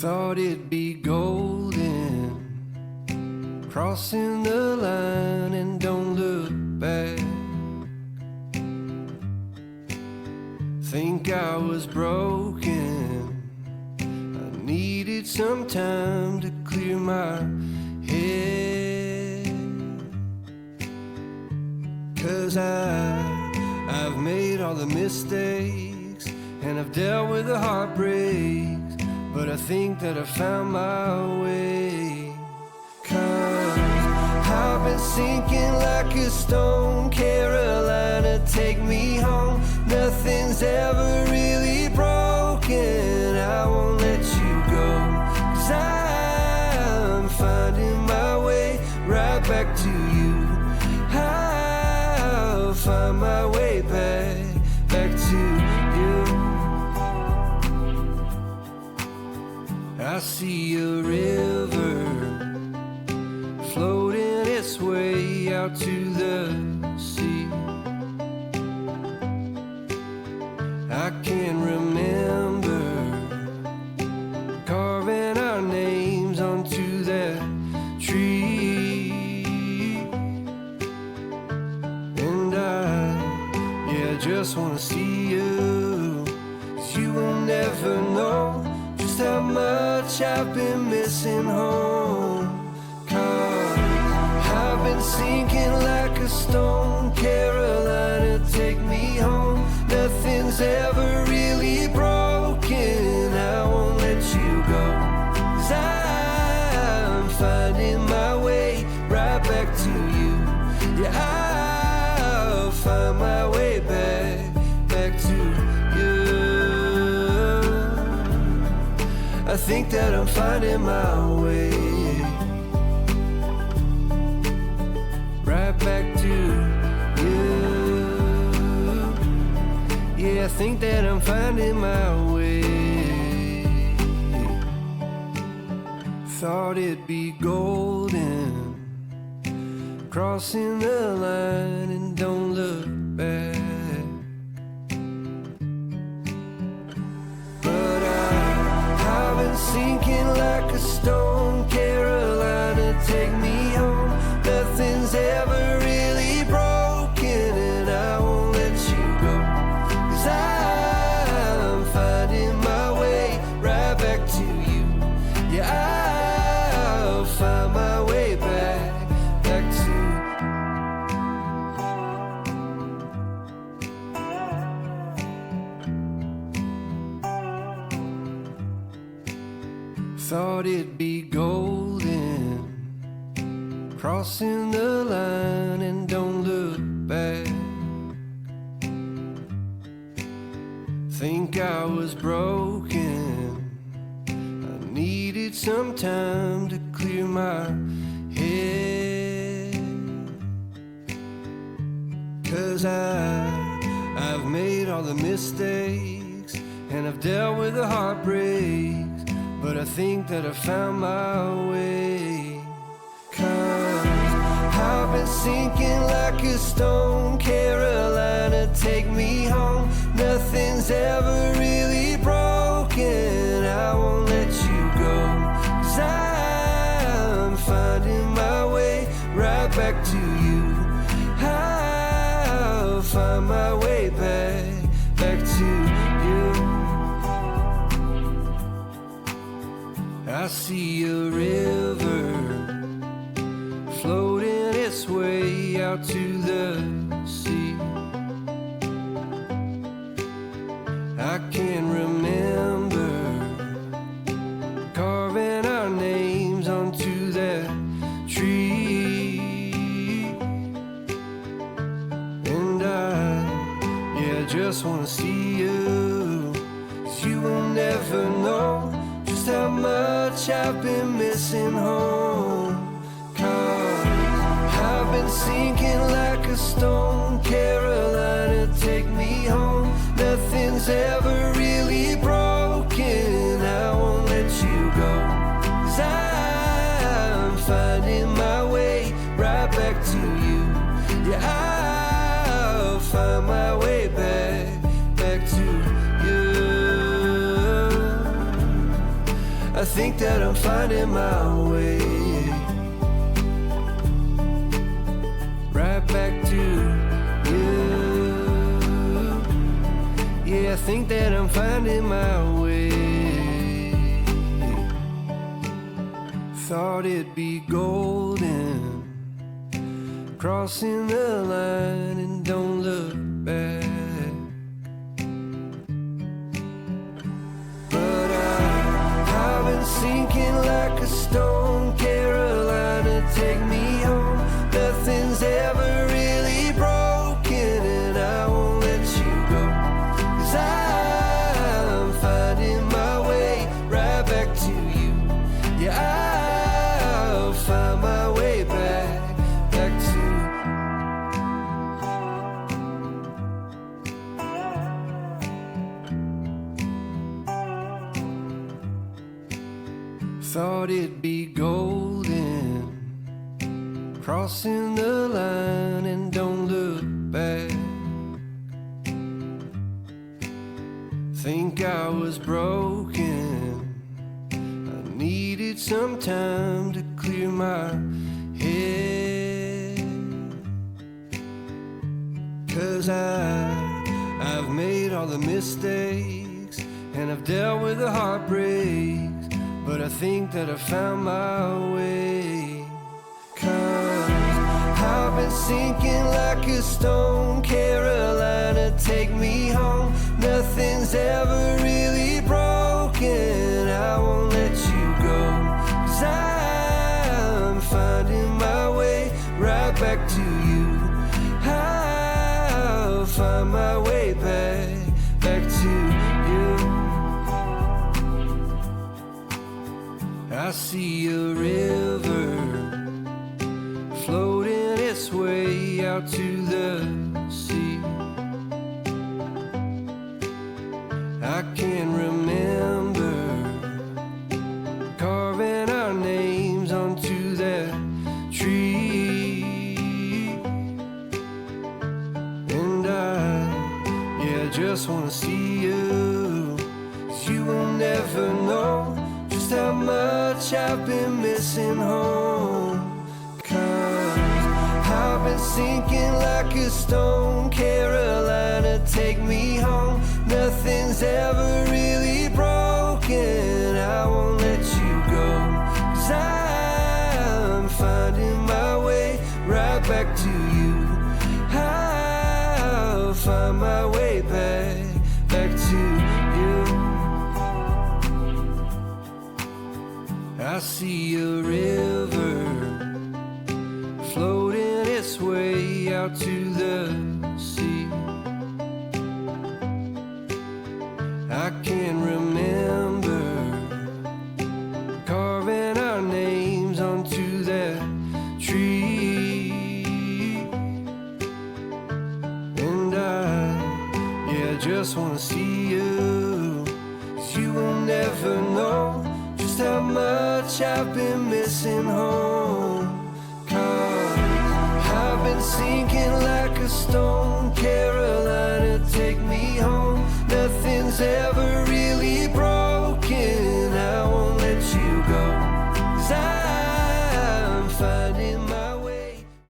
Thought it'd be golden, crossing the line and don't look back. Think I was broken, I needed some time to clear my head. 'Cause I've made all the mistakes and I've dealt with the heartbreaks, but I think that I found my way. 'Cause I've been sinking like a stone. Carolina, take me home. Nothing's ever really broken. I won't let you go. 'Cause I'm finding my way right back to you. I'll find my way back to you. I see a river floating its way out to the sea. I can remember carving our names onto that tree. And I just wanna see you, 'cause you will never know just how much I've been missing home. 'Cause I've been sinking like a stone. Carolina, take me home. Nothing's ever really broken. I won't let you go. 'Cause I'm finding my way right back to you. Yeah, I'll find my way back to you. I think that I'm finding my way right back to you. Yeah, I think that I'm finding my way. Thought it'd be golden, crossing the line and don't look back. But I've been sinking like a stone. Carolina, take me home. Nothing's ever really broken, and I won't let you go. 'Cause I'm finding my way right back to you. Yeah, I'll find my way back to you. Thought it'd be golden, crossing the line and don't look back. Think I was broken, I needed some time to clear my head. 'Cause I've made all the mistakes and I've dealt with the heartbreaks, but I think that I found my way. 'Cause I've been sinking like a stone. Carolina, take me home. Nothing's ever really broken. I won't let you go. 'Cause I'm finding my way right back to you. I'll find my way back to you. I see a river floating its way out to the sea. I can remember carving our names onto that tree. And I just wanna see you, 'cause you will never know just how much I've been missing home. 'Cause I've been sinking like a stone. Carolina, take me home. Nothing's ever really broken. I won't let you go. 'Cause I'm finding my way right back to you. Yeah, I'll find my way back to you. I think that I'm finding my way right back to you. Yeah, I think that I'm finding my way. Thought it'd be golden, crossing the line and don't look back. But I've been sinking like a stone. Carolina, take me home. Nothing's ever really broken, and I won't let you go. 'Cause I'm finding my way right back to you. Yeah, I'll find my way back to. Thought it'd be golden, crossing the line and don't look back. Think I was broken, I needed some time to clear my head. 'Cause I've made all the mistakes and I've dealt with the heartbreaks, but I think that I found my way. 'Cause I've been sinking like a stone. Carolina, take me home. Nothing's ever really broken, I won't let you go. 'Cause I'm finding my way right back to you. I'll find my way back to you. I see a river floating its way out to the sea. I can remember carving our names onto that tree. And I just wanna see you, 'cause you will never know just how much I've been missing home. 'Cause I've been sinking like a stone. Carolina, take me home. Nothing's ever really broken, I won't let you go. 'Cause I'm finding my way right back to you. I'll find my way back to you. I see a river floating its way out to the sea. I can remember carving our names onto that tree. And I just wanna see you, 'cause you will never know just how much I've been missing home. 'Cause I've been sinking